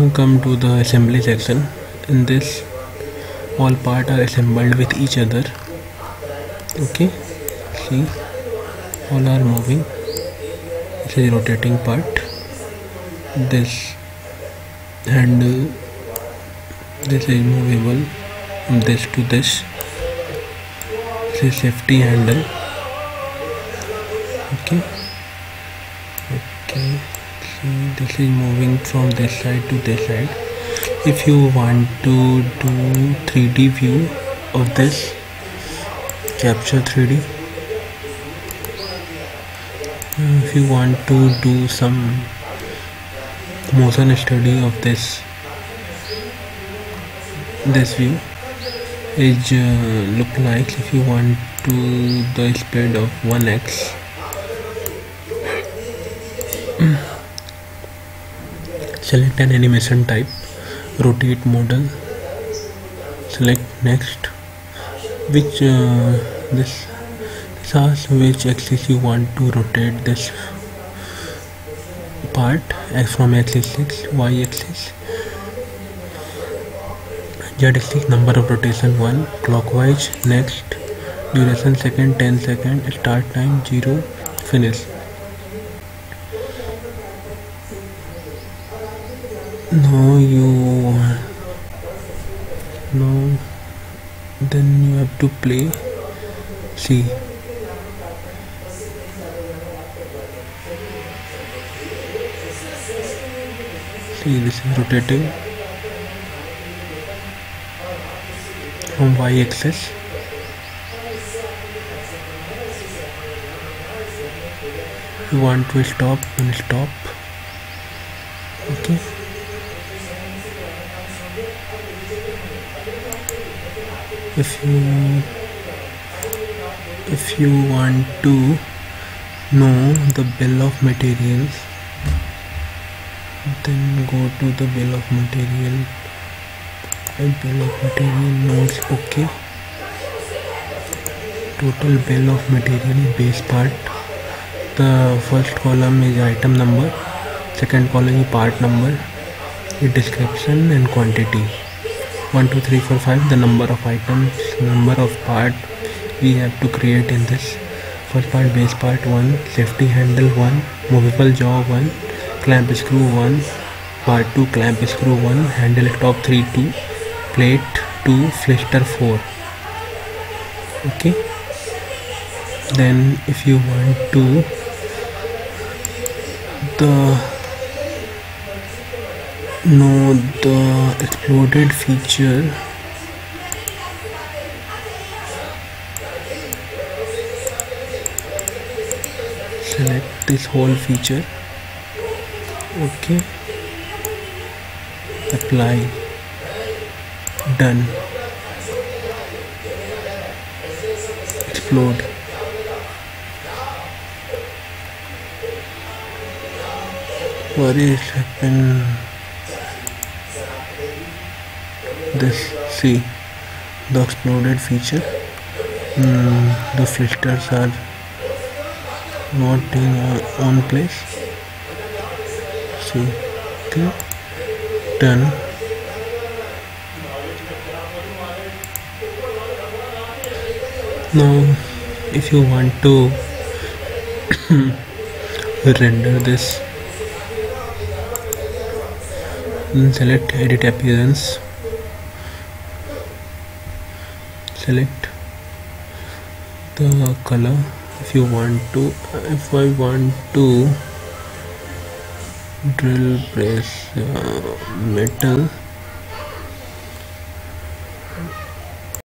Now come to the assembly section. In this, all parts are assembled with each other. Okay, see, all are moving. This is rotating part. This handle, this is movable from this to this. This is safety handle. Okay. See, this is moving from this side to this side. If you want to do 3D view of this, capture 3D. If you want to do some motion study of this view is look like, if you want to the speed of 1x, select an animation type, rotate model, select next, which this asks which axis you want to rotate this part, from x-axis, y-axis, z-axis, number of rotation 1, clockwise, next, duration second, 10 second, start time 0, finish. Then you have to play. See, this is rotating from y-axis. If you want to stop, then stop. Okay. If you want to know the bill of materials, then go to the bill of material notes. Okay, total bill of material base part. The first column is item number, second column is part number, description and quantity. 1 2 3 4 5 the number of items, number of part we have to create in this. First part, base part 1, safety handle 1, movable jaw 1, clamp screw 1, part 2, clamp screw 1, handle top 3 2, plate 2, flister 4. Okay, then if you want to know the exploded feature, select this whole feature. Okay, apply, done, explode. What is happen? This, see, the exploded feature. The filters are not in on place. See, okay, done. Now, if you want to render this, select edit appearance, select the color. If I want to drill press metal,